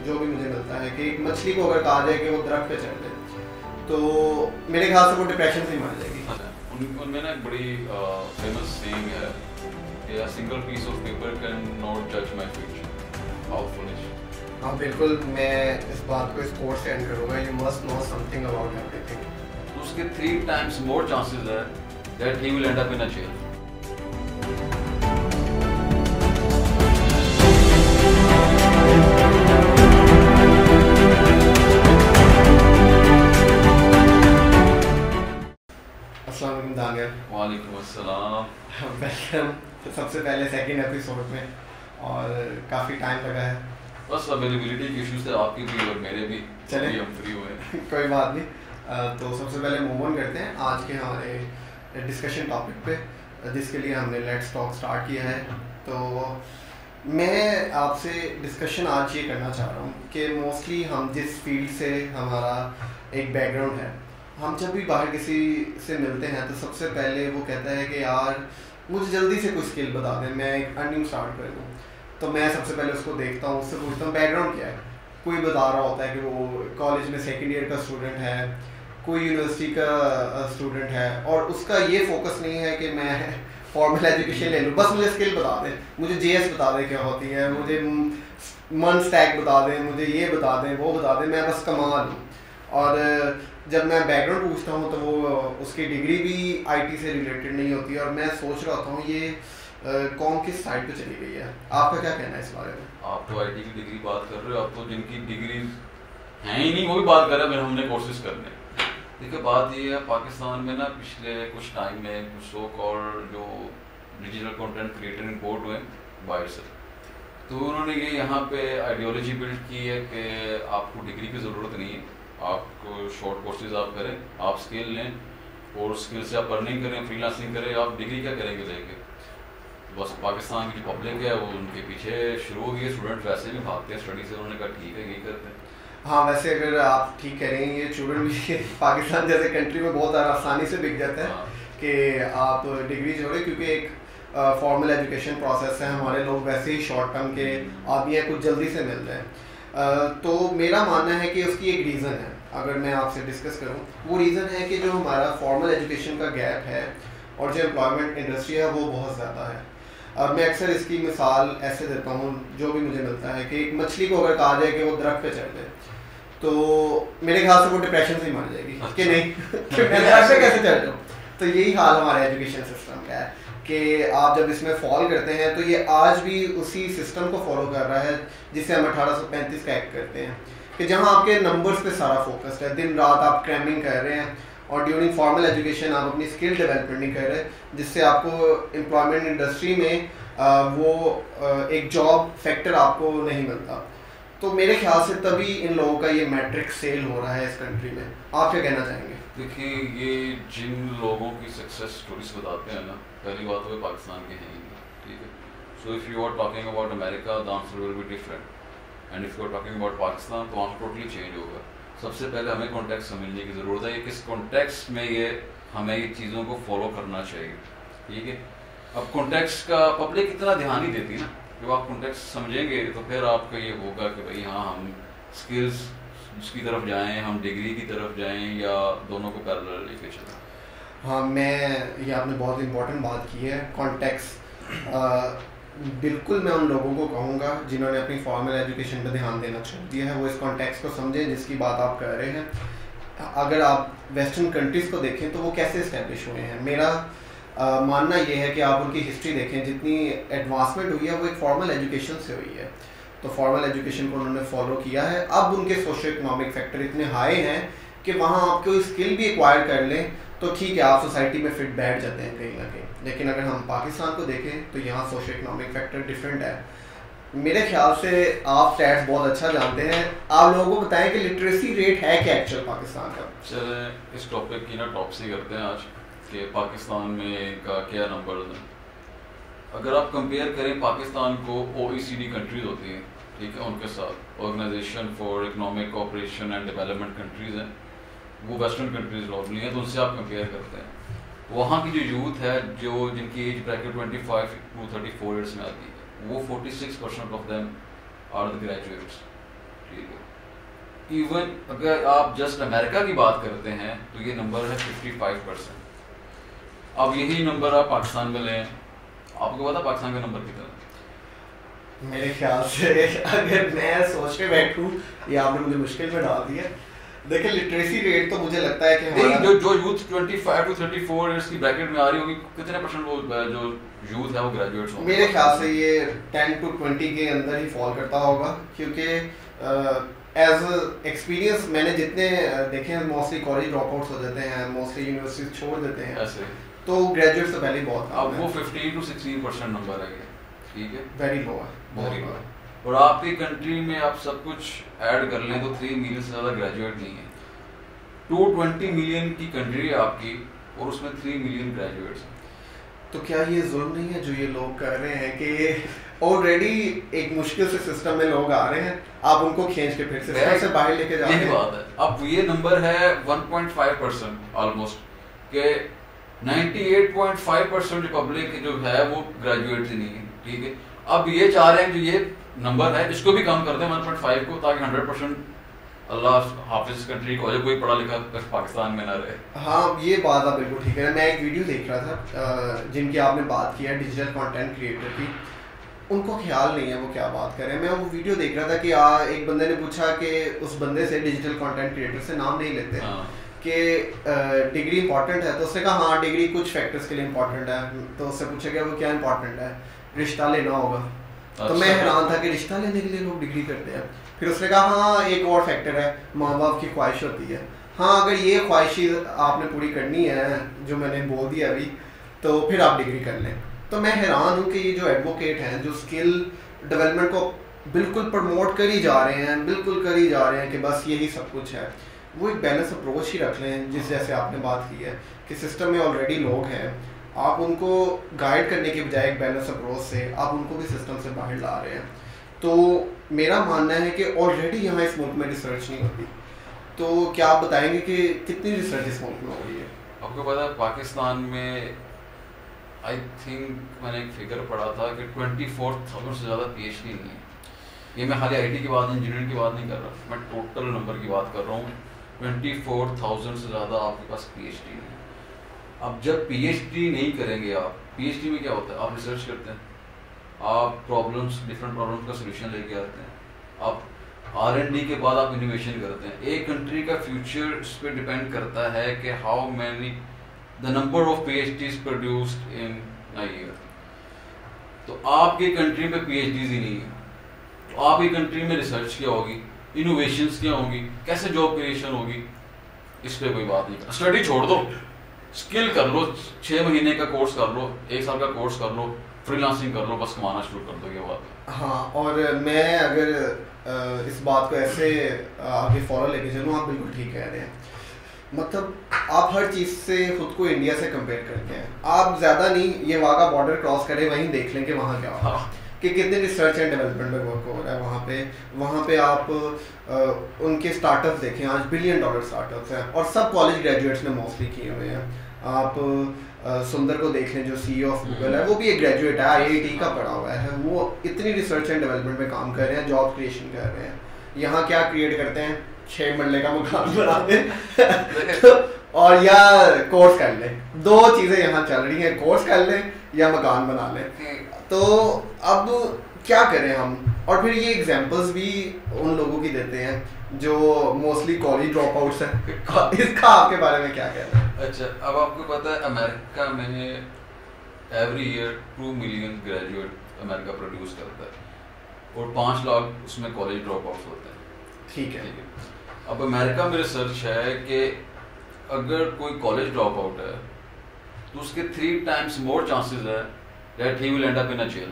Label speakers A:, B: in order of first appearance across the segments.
A: जो भी मुझे मिलता है कि एक मछली को अगर कहा जाए कि वो दरख्त पे चढ़ जाए तो मेरे ख्याल से वो डिप्रेशन से ही मर जाएगी।
B: उनमें ना एक बड़ी फेमस सेइंग है कि a single piece of paper can not judge my future. How foolish.
A: हाँ बिल्कुल, मैं इस बात को इस कोट से एंड करूँगा, you must know something about everything.
B: उसके 3 times more chances है that he will end up in a jail.
A: अस्सलाम वालेकुम दानियल।
B: वालेकुम अस्सलाम।
A: वेलकम सबसे पहले सेकंड एपिसोड में, और काफ़ी टाइम लगा है।
B: बस अवेलेबिलिटी के इश्यूज थे आपके भी और मेरे भी,
A: चले
B: हम फ्री हुए
A: कोई बात नहीं। तो सबसे पहले मूव ऑन करते हैं आज के हमारे डिस्कशन टॉपिक पे, जिसके लिए हमने लेट्स टॉक स्टार्ट किया है। तो मैं आपसे डिस्कशन आज ये करना चाह रहा हूँ कि मोस्टली हम जिस फील्ड से हमारा एक बैकग्राउंड है, हम जब भी बाहर किसी से मिलते हैं तो सबसे पहले वो कहता है कि यार मुझे जल्दी से कोई स्किल बता दें, मैं एक अर्निंग स्टार्ट कर दूँ। तो मैं सबसे पहले उसको देखता हूँ, उससे पूछता हूँ बैकग्राउंड क्या है। कोई बता रहा होता है कि वो कॉलेज में सेकेंड ईयर का स्टूडेंट है, कोई यूनिवर्सिटी का स्टूडेंट है, और उसका ये फोकस नहीं है कि मैं फॉर्मल एजुकेशन ले लूँ, बस मुझे स्किल बता दें, मुझे JS बता दें क्या होती है, मुझे मन स्टैक बता दें, मुझे ये बता दें, वो बता दें, मैं बस कमा लूँ। और जब मैं बैकग्राउंड पूछता हूँ तो वो उसकी डिग्री भी IT से रिलेटेड नहीं होती, और मैं सोच रहा होता हूँ ये कौन किस साइड पे चली गई है। आपका क्या कहना है इस बारे में?
B: आप तो IT की डिग्री बात कर रहे हो, आप तो जिनकी डिग्री है ही नहीं वो भी बात कर रहे हैं, हमने कोर्सेज करने। देखिए बात ये है, पाकिस्तान में ना पिछले कुछ टाइम में कुछ सो कॉल्ड जो डिजिटल कंटेंट क्रिएटर इंपोर्ट हुए बाहर से, तो उन्होंने ये यहाँ पे आइडियोलॉजी बिल्ड की है कि आपको डिग्री की ज़रूरत नहीं है, आपको शॉर्ट कोर्सेज आप करें, आप स्किल लें और स्किल से आप अर्निंग करें, फ्रीलांसिंग करें, आप डिग्री क्या करेंगे लेके। बस पाकिस्तान की जो पब्लिक है वो उनके पीछे शुरू हो गई है, स्टूडेंट वैसे भी भागते हैं स्टडी से, उन्होंने कहा ठीक है यही करते हैं।
A: हाँ वैसे अगर आप ठीक कह रहे हैं, ये स्टूडेंट भी पाकिस्तान जैसे कंट्री में बहुत आसानी से बिक जाता है कि आप डिग्री जोड़े, क्योंकि एक फॉर्मल एजुकेशन प्रोसेस है, हमारे लोग वैसे ही शॉर्ट टर्म के आदमी हैं, कुछ जल्दी से मिल जाए। तो मेरा मानना है कि उसकी एक रीज़न है, अगर मैं आपसे डिस्कस करूं, वो रीज़न है कि जो हमारा फॉर्मल एजुकेशन का गैप है और जो एम्प्लॉयमेंट इंडस्ट्री है वो बहुत ज़्यादा है। अब मैं अक्सर इसकी मिसाल ऐसे देता हूँ, जो भी मुझे मिलता है कि एक मछली को अगर कहा जाए कि वो दरख्त पे चढ़ जाए तो मेरे ख्याल से वो डिप्रेशन से ही मर जाएगी। कि नहीं कि मैं दरख्त पे कैसे चढ़ जाऊँ। तो यही हाल हमारे एजुकेशन सिस्टम का है कि आप जब इसमें फॉल करते हैं तो ये आज भी उसी सिस्टम को फॉलो कर रहा है जिसे हम 1835 का एक्ट करते हैं, कि जहाँ आपके नंबर्स पे सारा फोकस्ड है, दिन रात आप क्रैमिंग कर रहे हैं, और ड्यूरिंग फॉर्मल एजुकेशन आप अपनी स्किल डेवलपमेंट नहीं कर रहे, जिससे आपको एम्प्लॉयमेंट इंडस्ट्री में वो एक जॉब फैक्टर आपको नहीं मिलता। तो मेरे ख्याल से तभी इन लोगों का ये मैट्रिक्स सेल हो रहा है इस कंट्री में। आप क्या कहना चाहेंगे?
B: देखिए ये जिन लोगों की सक्सेस स्टोरीज बताते हैं ना, पहली बात वो पाकिस्तान के हैं ही नहीं, ठीक है। So if you are talking about America the answer will be different, and if you are talking about Pakistan तो आंसर टोटली चेंज होगा। सबसे पहले हमें कॉन्टेक्स्ट समझने की ज़रूरत है, किस कॉन्टेक्स्ट में ये हमें ये चीज़ों को फॉलो करना चाहिए, ठीक है। अब कॉन्टेक्स्ट का पब्लिक इतना ध्यान नहीं देती ना, जब आप कॉन्टेक्स्ट समझेंगे तो फिर आपका ये होगा कि भाई हाँ हम स्किल्स की तरफ जाएं, हम डिग्री की तरफ जाएं, या दोनों को पैरेलल लेके चलें।
A: हाँ ये आपने बहुत इंपॉर्टेंट बात की है, कॉन्टेक्स्ट। बिल्कुल मैं उन लोगों को कहूँगा जिन्होंने अपनी फॉर्मल एजुकेशन पर ध्यान देना छोड़ दिया है, वो इस कॉन्टेक्स्ट को समझें जिसकी बात आप कर रहे हैं। अगर आप वेस्टर्न कंट्रीज़ को देखें तो वो कैसे इस्टेब्लिश हुए हैं, मेरा मानना ये है कि आप उनकी हिस्ट्री देखें, जितनी एडवांसमेंट हुई है वो एक फॉर्मल एजुकेशन से हुई है। तो फॉर्मल एजुकेशन को उन्होंने फॉलो किया है। अब उनके सोशो इकोनॉमिक फैक्टर इतने हाई हैं कि वहाँ आप कोई स्किल भी एक्वायर कर लें तो ठीक है, आप सोसाइटी में फिट बैठ जाते हैं कहीं ना कहीं। लेकिन अगर हम पाकिस्तान को देखें तो यहाँ सोशो इकोनॉमिक फैक्टर डिफरेंट है। मेरे ख्याल से आप स्टैट्स बहुत अच्छा जानते हैं, आप लोगों को बताएं कि लिटरेसी रेट है क्या एक्चुअल पाकिस्तान का।
B: चलें इस टॉपिक की ना टॉपसी करते हैं आज कि पाकिस्तान में का क्या नंबर है। अगर आप कंपेयर करें पाकिस्तान को OECD कंट्रीज होती हैं, ठीक है, उनके साथ organisation for economic cooperation and development countries हैं, वो वेस्टर्न कंट्रीज लॉर्डली हैं, तो उनसे आप कंपेयर करते हैं, वहाँ की जो यूथ है जो जिनकी एज ब्रैकेट 25 to 34 ईयर्स में आती है, वो 46% of them are the graduates, ठीक इवन अगर आप जस्ट अमेरिका की बात करते हैं तो ये नंबर है 55%। अब यही नंबर आप पाकिस्तान में लें, आपको पता पाकिस्तान का नंबर कितना है?
A: मेरे ख्याल से अगर मैं सोच के बैठूं, ये आपने मुझे मुश्किल में डाल दिया। देखिए लिटरेसी रेट तो मुझे लगता है कि हमारा
B: जो यूथ 25 to 34 इयर्स की ब्रैकेट में आ रही होगी, कितने परसेंट वो जो यूथ है वो ग्रेजुएट्स होंगे?
A: मेरे ख्याल से ये 10 to 20 के अंदर ही फॉल करता होगा, क्योंकि एज एक्सपीरियंस मैंने जितने देखे हैं मोस्टली कॉलेज ड्रॉप आउट्स हो जाते हैं, मोस्टली यूनिवर्सिटी छोड़ देते हैं
B: ऐसे।
A: तो ग्रेजुएट से पहले ही बहुत
B: अब वो 15 to 16% नंबर है, ठीक है,
A: वेरी लो है,
B: बहुत लो है। और आपकी कंट्री में आप सब कुछ ऐड कर लें तो 3 मिलियन से ज़्यादा ग्रेजुएट नहीं है। 220 मिलियन की कंट्री है आपकी और उसमें 3 मिलियन ग्रेजुएट्स हैं।
A: तो क्या ये जुल्म नहीं है जो ये लोग कर रहे हैं कि ऑलरेडी एक मुश्किल से सिस्टम में लोग आ रहे हैं, आप उनको खींच के फिर सिस्टम से बाहर लेके जा रहे हैं?
B: यही बात है। अब ये नंबर है 1.5% ऑलमोस्ट, के 98.5% पब्लिक जो है वो ग्रेजुएट ही नहीं है, ठीक है। अब ये चाह रहे हैं जो ये नंबर है इसको भी कम कर दें 1.5 को, ताकि 100% अल्लाह हाफिज कंट्री को कोई पढ़ा लिखा पाकिस्तान में ना रहे।
A: हाँ ये बात आप बिल्कुल ठीक है। मैं एक वीडियो देख रहा था जिनकी आपने बात की है, डिजिटल कंटेंट क्रिएटर की, उनको ख्याल नहीं है वो क्या बात कर रहे हैं। मैं वो वीडियो देख रहा था कि एक बंदे ने पूछा कि उस बंदे से, डिजिटल कंटेंट क्रिएटर से, नाम नहीं लेते, कि डिग्री इंपॉर्टेंट है, तो उसने कहा हाँ डिग्री कुछ फैक्टर्स के लिए इंपॉर्टेंट है। तो उससे पूछा गया वो क्या इंपॉर्टेंट है, रिश्ता लेना होगा। तो मैं हैरान था कि रिश्ता लेने के लिए लोग डिग्री करते हैं। फिर उसने कहा हाँ एक और फैक्टर है, माँ बाप की ख्वाहिश होती है। हाँ अगर ये ख्वाहिश आपने पूरी करनी है जो मैंने बोल दिया अभी, तो फिर आप डिग्री कर लें। तो मैं हैरान हूँ कि ये जो एडवोकेट हैं जो स्किल डेवलपमेंट को बिल्कुल प्रमोट कर ही जा रहे हैं, बिल्कुल कर ही जा रहे हैं कि बस यही सब कुछ है, वो एक बैलेंस अप्रोच ही रख लें। जिस जैसे आपने बात की है कि सिस्टम में ऑलरेडी लोग हैं, आप उनको गाइड करने के बजाय एक बैलेंस अप्रोच से आप उनको भी सिस्टम से बाहर ला रहे हैं। तो मेरा मानना है कि ऑलरेडी यहाँ इस मुल्क में रिसर्च नहीं होती, तो क्या आप बताएंगे कि कितनी रिसर्च इस मुल्क में हो रही है?
B: आपको पता है पाकिस्तान में आई थिंक मैंने एक फिगर पढ़ा था कि 24,000 से ज़्यादा PhD नहीं है। ये मैं खाली IT की बात, इंजीनियरिंग की बात नहीं कर रहा, मैं टोटल नंबर की बात कर रहा हूँ। 24,000 से ज़्यादा आपके पास PhD नहीं है। अब जब PhD नहीं करेंगे आप, PhD में क्या होता है, आप रिसर्च करते हैं, आप डिफरेंट प्रॉब्लम्स का सोल्यूशन लेके आते हैं, आप R&D के बाद आप इनोवेशन करते हैं। एक कंट्री का फ्यूचर इस पर डिपेंड करता है कि how many the number of PhDs produced in a year. तो आपकी कंट्री में PhDs ही नहीं है, तो आपकी कंट्री में रिसर्च क्या होगी, इनोवेशंस क्या होंगी, कैसे जॉब क्रिएशन होगी, इस पर कोई बात नहीं। स्टडी छोड़ दो, स्किल कर लो, 6 महीने का कोर्स कर लो, 1 साल का कोर्स कर लो, फ्रीलांसिंग कर लो, बस कमाना शुरू कर दो, ये बात है।
A: हाँ, और मैं अगर इस बात को ऐसे आगे फॉलो लेके चलूँ, आप बिल्कुल ठीक कह रहे हैं। मतलब आप हर चीज़ से खुद को इंडिया से कंपेयर करते हैं, आप ज़्यादा नहीं, ये वाघा बॉर्डर क्रॉस करें वहीं देख लें कि वहाँ क्या हो रहा है, कि कितने रिसर्च एंड डेवलपमेंट में वर्क हो रहा है वहाँ पे आप उनके स्टार्टअप्स देखें, आज $1 बिलियन स्टार्टअप्स हैं और सब कॉलेज ग्रेजुएट्स ने मोस्टली किए हुए हैं। आप सुंदर को देख लें जो CEO ऑफ गूगल है, वो भी एक ग्रेजुएट है, IIT का पढ़ा हुआ है, वो इतनी रिसर्च एंड डेवलपमेंट में काम कर रहे हैं, जॉब क्रिएशन कर रहे हैं। यहाँ क्या क्रिएट करते हैं, 6 मरले का मकान बना दें और या कोर्स कर लें, 2 चीज़ें यहाँ चल रही हैं, कोर्स कर लें या मकान बना लें। तो अब क्या करें हम? और फिर ये एग्जांपल्स भी उन लोगों की देते हैं जो मोस्टली कॉलेज ड्रॉप आउट्स हैं। इसका आपके बारे में क्या कहना है?
B: अच्छा, अब आपको पता है अमेरिका में every year 2 million graduate America produce करता है और 5 लाख उसमें कॉलेज ड्रॉप आउट्स होते हैं।
A: ठीक है।
B: अब अमेरिका में रिसर्च है कि अगर कोई कॉलेज ड्रॉप आउट है तो उसके 3 टाइम्स मोर चांसेस है that he will end up in a jail.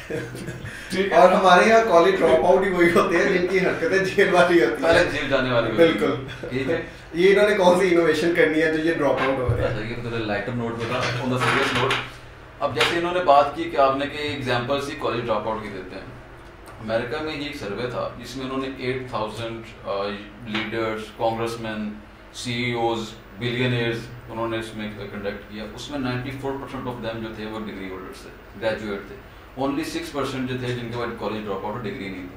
A: और हमारे यहाँ कॉलेज ड्रॉप आउट ही वही होते हैं जिनकी हरकतें जेल वाली होती है,
B: पहले जेल जाने वाली।
A: बिल्कुल, ठीक है। ये इन्होंने कौन सी इनोवेशन करनी है जो ये ड्रॉप आउट हो रहे हैं?
B: ये तो लाइटर नोट बता, ऑन द सीरियस नोट। अब जैसे इन्होंने बात की कि आपने के एग्जांपल्स ही कॉलेज ड्रॉप आउट की देते हैं। अमेरिका में ही एक सर्वे था जिसमें उन्होंने 8,000 लीडर्स, कांग्रेसमैन, CEOs, बिलियनियर्स उन्होंने इसमें कंडक्ट किया। उसमें 94% ऑफ देम जो थे वो डिग्री होल्डर्स थे, ग्रेजुएट थे। ओनली 6% जो थे जिनके बाद कॉलेज ड्रॉप आउट डिग्री नहीं थी।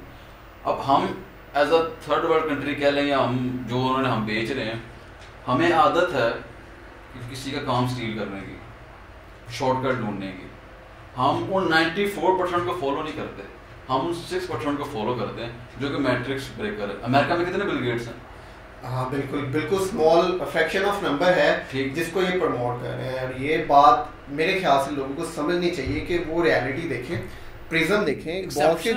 B: अब हम as a third world country कह लें या हम जो उन्होंने हम बेच रहे हैं, हमें आदत है कि किसी का काम स्टील करने की, शॉर्टकट ढूंढने की। हम उन 94% को फॉलो नहीं करते, हम उन 6% को फॉलो करते हैं जो कि मैट्रिक्स ब्रेकर है। अमेरिका में कितने बिल गेट्स हैं?
A: हाँ बिल्कुल बिल्कुल, स्मॉल फ्रैक्शन ऑफ नंबर है जिसको ये प्रमोट कर रहे हैं। और ये बात मेरे ख्याल से लोगों को समझनी चाहिए कि वो रियलिटी देखें, प्रिज्म देखें। बहुत से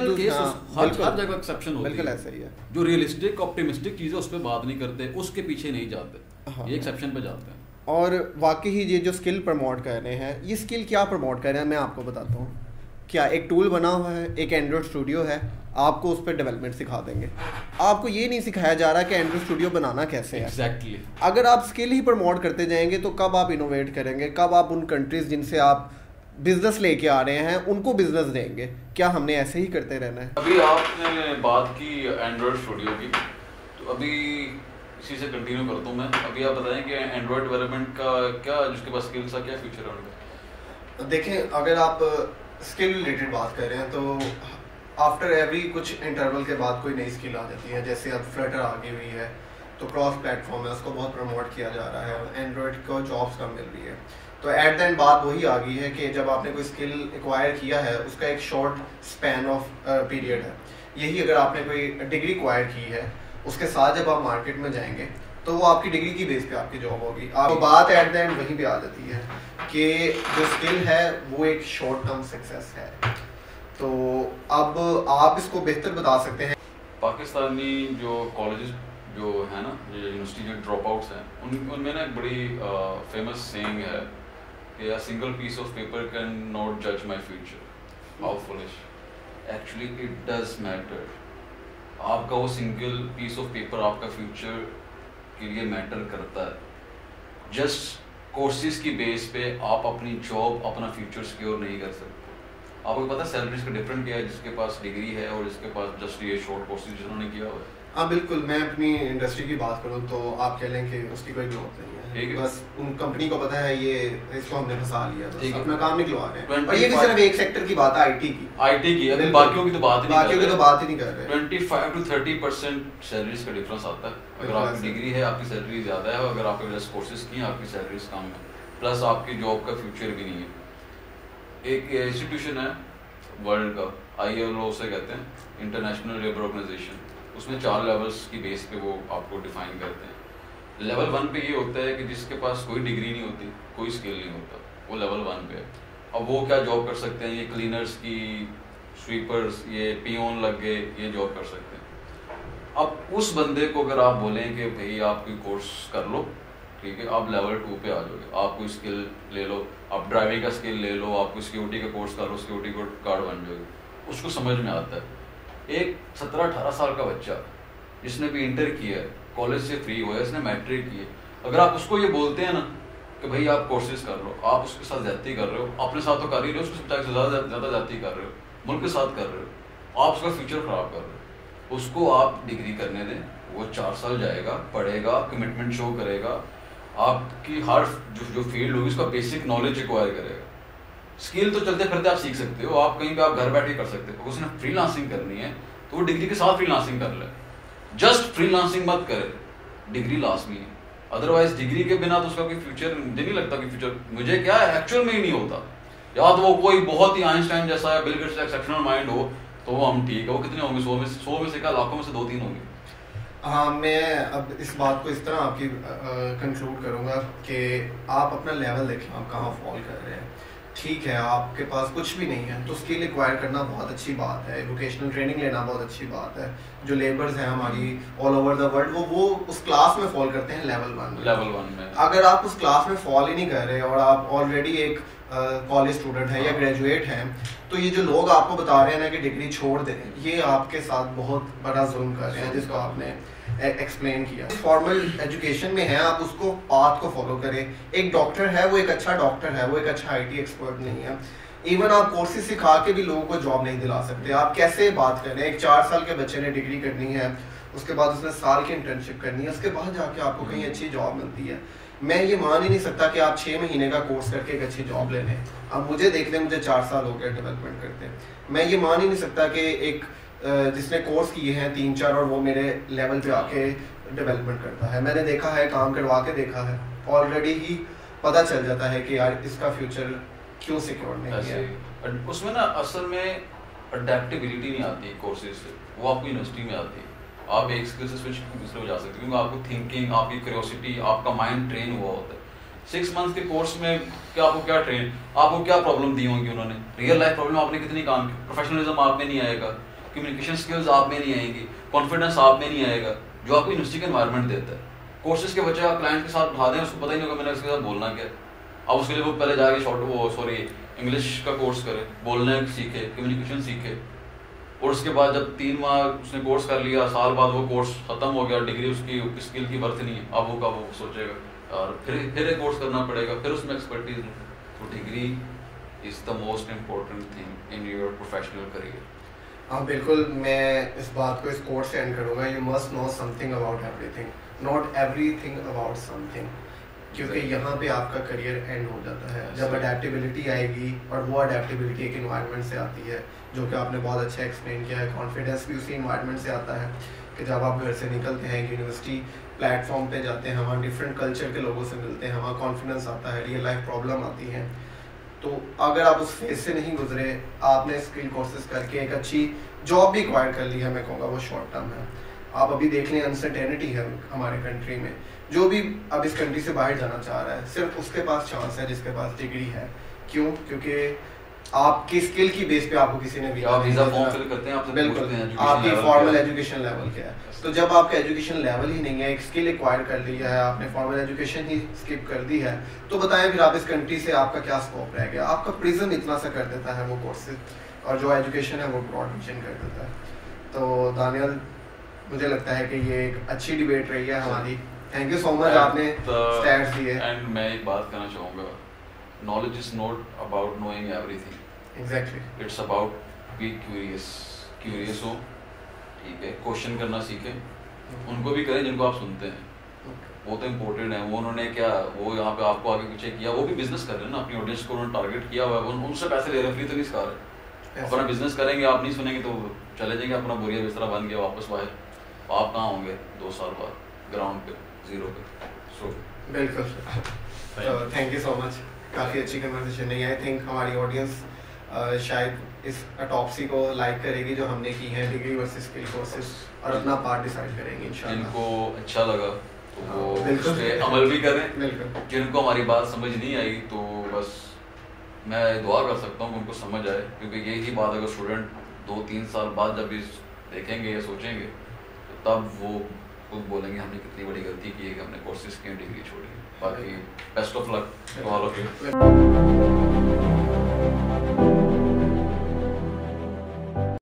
B: हर जगह एक्सेप्शन होती है,
A: बिल्कुल ऐसा ही है।
B: जो रियलिस्टिक ऑप्टिमिस्टिक चीज़ें उस पर बात नहीं करते, उसके पीछे नहीं जाते, ये एक्सेप्शन पे जाते हैं।
A: और वाकई ही ये जो स्किल प्रमोट कर रहे हैं, ये स्किल क्या प्रमोट कर रहे हैं मैं आपको बताता हूँ। क्या एक टूल बना हुआ है, एक एंड्रॉयड स्टूडियो है, आपको उस पर डेवलपमेंट सिखा देंगे। आपको ये नहीं सिखाया जा रहा कि एंड्रॉयड स्टूडियो बनाना कैसे है।
B: एग्जैक्टली।
A: अगर आप स्किल ही प्रमोट करते जाएंगे तो कब आप इनोवेट करेंगे, कब आप उन कंट्रीज जिनसे आप बिजनेस लेके आ रहे हैं उनको बिजनेस देंगे? क्या हमने ऐसे ही करते रहना है?
B: अभी आपने बात की एंड्रॉयड स्टूडियो की, तो अभी इसी से कंटिन्यू करता हूँ मैं। अभी आप बताएं कि एंड्रॉयड डेवलपमेंट का क्या, जिसके पास स्किल्स है, क्या फ्यूचर है उनका?
A: देखें, अगर आप स्किल रिलेटेड बात कर रहे हैं तो आफ्टर एवरी कुछ इंटरवल के बाद कोई नई स्किल आ जाती है। जैसे अब फ्लटर आ गई हुई है तो क्रॉस प्लेटफॉर्म है, उसको बहुत प्रमोट किया जा रहा है, एंड्रॉयड को जॉब्स कम मिल रही है। तो एट द एंड बात वही आ गई है कि जब आपने कोई स्किल एक्वायर किया है उसका एक शॉर्ट स्पैन ऑफ पीरियड है। यही अगर आपने कोई डिग्री एक्वायर की है, उसके साथ जब आप मार्केट में जाएंगे तो वो आपकी डिग्री की बेस पे आपकी जॉब होगी। आप बात एट द एंड वहीं पे आ जाती है कि जो स्किल है वो एक शॉर्ट टर्म सक्सेस है। तो अब आप इसको बेहतर बता सकते हैं।
B: पाकिस्तानी जो कॉलेजेस जो है ना, जो यूनिवर्सिटी जो ड्रॉप आउट्स हैं, उनमें ना एक बड़ी फेमस सेइंग है कि a single piece of paper can not जज my future. How foolish. Actually it does matter. आपका वो सिंगल पीस ऑफ पेपर आपका फ्यूचर के लिए मैटर करता है। जस्ट कोर्सेज की बेस पे आप अपनी जॉब, अपना फ्यूचर सिक्योर नहीं कर सकते। आपको पता है सैलरीज का डिफरेंट क्या है, जिसके पास डिग्री है और जिसके पास जस्ट ये शॉर्ट कोर्सेज जिन्होंने किया हुआ है।
A: हाँ बिल्कुल, मैं अपनी इंडस्ट्री की बात करूँ तो आप कह लें कि उसकी कोई ग्रोथ नहीं है। बस उन कंपनी को पता है ये इसको हमने फंसा लिया, बस अपना काम निकलवा रहे हैं। और ये भी सिर्फ एक सेक्टर की बात है, आईटी की। अभी
B: बाकियों की तो बात
A: ही नहीं कर रहे।
B: 25 to 30% सैलरीज का डिफरेंस आता है। अगर आपकी डिग्री है आपकी सैलरी ज़्यादा है, अगर आपके जस्ट कोर्सेज की आपकी सैलरीज कम है, प्लस आपकी जॉब का फ्यूचर भी नहीं है। एक इंस्टीट्यूशन है वर्ल्ड का, ILO से कहते हैं, इंटरनेशनल लेबर ऑर्गेनाइजेशन, उसमें 4 लेवल्स की बेस पे वो आपको डिफाइन करते हैं। लेवल 1 पे ये होता है कि जिसके पास कोई डिग्री नहीं होती, कोई स्किल नहीं होता, वो लेवल 1 पे है। अब वो क्या जॉब कर सकते हैं? ये क्लीनर्स की, स्वीपर्स, ये पियोन लग गए, ये जॉब कर सकते हैं। अब उस बंदे को अगर आप बोलें कि भाई आप कोई कोर्स कर लो, ठीक है, आप लेवल 2 पे आ जाओगे, आप कोई स्किल ले लो, आप ड्राइविंग का स्किल ले लो, आप कोई सिक्योरिटी का कोर्स कर लो, सिक्योरिटी गार्ड बन जाओगे, उसको समझ में आता है। एक 17-18 साल का बच्चा जिसने भी इंटर किया है, कॉलेज से फ्री हुआ है, इसने मैट्रिक की है, अगर आप उसको ये बोलते हैं ना कि भाई आप कोर्सेज कर लो, आप उसके साथ ज्यादती कर रहे हो, अपने साथ तो कर ही रहे हो, उसके साथ ज़्यादा ज्यादती कर रहे हो, मुल्क के साथ कर रहे हो, आप उसका फ्यूचर खराब कर रहे हो। उसको आप डिग्री करने दें, वो 4 साल जाएगा, पढ़ेगा, कमिटमेंट शो करेगा, आपकी हर जो फील्ड होगी उसका बेसिक नॉलेज रिक्वायर करेगा। स्किल तो चलते फिरते आप सीख सकते हो, आप कहीं पे आप घर बैठे कर सकते हो। उसने फ्रीलांसिंग करनी है तो वो डिग्री के साथ फ्रीलांसिंग कर ले, जस्ट फ्रीलांसिंग मत करे, डिग्री लाजमी है। अदरवाइज डिग्री के बिना तो उसका कोई फ्यूचर, मुझे नहीं लगता कि फ्यूचर, मुझे क्या है एक्चुअल में ही नहीं होता। या तो वो कोई बहुत ही आइंस्टाइन जैसा है, बिल गेट्स एक्सेप्शनल माइंड हो तो वो हम ठीक है, वो कितने होंगे, 100 में से क्या, लाखों में से 2-3 होंगे।
A: हाँ, मैं अब इस बात को इस तरह आपकी कंक्लूड करूँगा कि आप अपना लेवल देखें, आप कहाँ फॉल कर रहे हैं। ठीक है, आपके पास कुछ भी नहीं है तो स्किल एक्वायर करना बहुत अच्छी बात है, वोकेशनल ट्रेनिंग लेना बहुत अच्छी बात है। जो लेबर्स हैं हमारी ऑल ओवर द वर्ल्ड, वो उस क्लास में फॉल करते हैं लेवल 1 में। अगर आप उस क्लास में फॉल ही नहीं कर रहे और आप ऑलरेडी एक कॉलेज स्टूडेंट है या ग्रेजुएट हैं, तो ये जो लोग आपको बता रहे हैं ना कि डिग्री छोड़ दें, ये आपके साथ बहुत बड़ा जुल्म कर रहे हैं, जिसको आपने एक्सप्लेन किया। फॉर्मल एजुकेशन में है, आप उसको पाथ को फॉलो करें। एक डॉक्टर है, वो एक अच्छा डॉक्टर है, वो एक अच्छा IT एक्सपर्ट नहीं है। इवन आप कोर्सेज सिखा के भी लोगों को जॉब नहीं दिला सकते। आप कैसे बात करें? एक 4 साल के बच्चे ने डिग्री करनी है, उसके बाद उसने साल की इंटर्नशिप करनी है, उसके बाद जाके आपको कहीं अच्छी जॉब मिलती है। मैं ये मान ही नहीं सकता कि आप 6 महीने का कोर्स करके एक अच्छी जॉब ले लें। अब मुझे देख लें, मुझे 4 साल हो गए डेवलपमेंट करते हैं। मैं ये मान ही नहीं सकता कि एक जिसने कोर्स किए हैं 3-4 और वो मेरे लेवल पे आके डेवलपमेंट करता है। मैंने देखा है, काम करवा के देखा है, ऑलरेडी ही पता चल जाता है कि यार इसका फ्यूचर क्यों सिक्योर नहीं है।
B: उसमें ना असल में अडेप्टेबिलिटी नहीं आती कोर्सेज से, वो आपको यूनिवर्सिटी में आती है। आप एक स्किल से स्विच दूसरे हो जा सकते हैं क्योंकि आपको थिंकिंग, आपकी क्यूरियोसिटी, आपका माइंड ट्रेन हुआ होता है। 6 मंथ्स के कोर्स में क्या आपको क्या ट्रेन, आपको क्या प्रॉब्लम दी होंगी उन्होंने, रियल लाइफ प्रॉब्लम आपने कितनी काम की, प्रोफेशनलिज्म आप में नहीं आएगा, कम्युनिकेशन स्किल्स आप में नहीं आएगी, कॉन्फिडेंस आप में नहीं आएगा, जो आपको यूनिवर्सिटी का एनवायरनमेंट देता है। कोर्सेज के बच्चे आप क्लाइंट के साथ उठा दें, उसको पता ही नहीं होगा मैंने उसके साथ बोलना क्या है। अब उसके लिए वो पहले जाके इंग्लिश का कोर्स करे, बोलने सीखे, कम्युनिकेशन सीखे, और उसके बाद जब 3 माह उसने कोर्स कर लिया, साल बाद वो कोर्स खत्म हो गया, डिग्री उसकी स्किल की वर्थ नहीं है, अब वो का वो सोचेगा और फिर एक कोर्स करना पड़ेगा, फिर उसमें एक्सपर्टीज लो। तो degree is the most important thing in your professional career.
A: हाँ बिल्कुल, मैं इस बात को इस कोर्स से एंड करूँगा। You must know something about everything, not everything about something, क्योंकि यहाँ पे आपका करियर एंड हो जाता है। जब अडेप्टेबिलिटी आएगी, और वो अडेप्टेबिलिटी एक इन्वायरमेंट से आती है, जो कि आपने बहुत अच्छा एक्सप्लेन किया है। कॉन्फिडेंस भी उसी इन्वायरमेंट से आता है कि जब आप घर से निकलते हैं, यूनिवर्सिटी प्लेटफॉर्म पे जाते हैं, वहाँ डिफरेंट कल्चर के लोगों से मिलते हैं, वहाँ कॉन्फिडेंस आता है, रियल लाइफ प्रॉब्लम आती है। तो अगर आप उस फेज से नहीं गुजरे, आपने स्किल कोर्सेज करके एक अच्छी जॉब भी एक्वायर कर ली है, मैं कहूँगा वो शॉर्ट टर्म है। आप अभी देख लें, अनसर्टेनिटी है हमारे कंट्री में। जो भी अब इस कंट्री से बाहर जाना चाह रहा है, सिर्फ उसके पास चांस है जिसके पास डिग्री है। क्यों? क्योंकि आपकी स्किल की बेस पे आपको किसी ने
B: वीजा फॉर्म फिल करते हैं, आपसे
A: बिल्कुल
B: पूछते हैं
A: आपकी फॉर्मल एजुकेशन लेवल क्या है। तो जब आपका एजुकेशन लेवल ही नहीं है, एक स्किल एक्वायर कर लिया है आपने, फॉर्मल एजुकेशन ही स्किप कर दी है, तो बताएं फिर आप इस कंट्री से आपका क्या स्कोप रह गया। आपका प्रिज्म इतना सा कर देता है वो कोर्सेज, और जो एजुकेशन है वो ब्रॉड विजन कर देता है। तो दानियल, मुझे लगता है कि ये एक अच्छी डिबेट रही है हमारी। थैंक यू सो मच, आपने स्टैट्स दिए।
B: एंड मैं एक बात कहना चाहूँगा, knowledge is not about knowing everything,
A: exactly,
B: it's about be curious हो, ठीक है, क्वेश्चन करना सीखें, उनको भी करें जिनको आप सुनते हैं, वो तो इम्पोर्टेंट है। वो उन्होंने क्या, वो यहाँ पे आपको आगे पीछे किया, वो भी बिजनेस कर रहे हैं ना, अपनी ऑडियंस को उन्होंने टारगेट किया हुआ है, उनसे पैसे ले रहे हैं, फ्री तो नहीं सिखा रहे। अपना बिजनेस करेंगे, आप नहीं सुनेंगे तो चले जाएंगे, अपना बोरिया बिस्तरा बन गया वापस बाहर, आप कहाँ होंगे 2 साल बाद, ग्राउंड पे, जीरो पे। सो
A: बिल्कुल, थैंक यू सो मच, काफ़ी अच्छी कन्वर्सेशन है। आई थिंक हमारी ऑडियंस शायद इस ऑटोप्सी को लाइक करेगी जो हमने की है, डिग्री वर्सेस स्किल कोर्सेज, और अपना पार्ट डिसाइड करेंगे इंशाल्लाह।
B: जिनको अच्छा लगा तो वो
A: बिल्कुल
B: उस पे अमल भी करें,
A: बिल्कुल।
B: जिनको हमारी बात समझ नहीं आई तो बस मैं दुआ कर सकता हूँ कि उनको समझ आए, क्योंकि यही बात अगर स्टूडेंट 2-3 साल बाद जब इस देखेंगे या सोचेंगे तो तब वो खुद बोलेंगे हमने कितनी बड़ी गलती की है कि हमने कोर्सेज की, डिग्री छोड़ी। बाकी best of luck to all of you.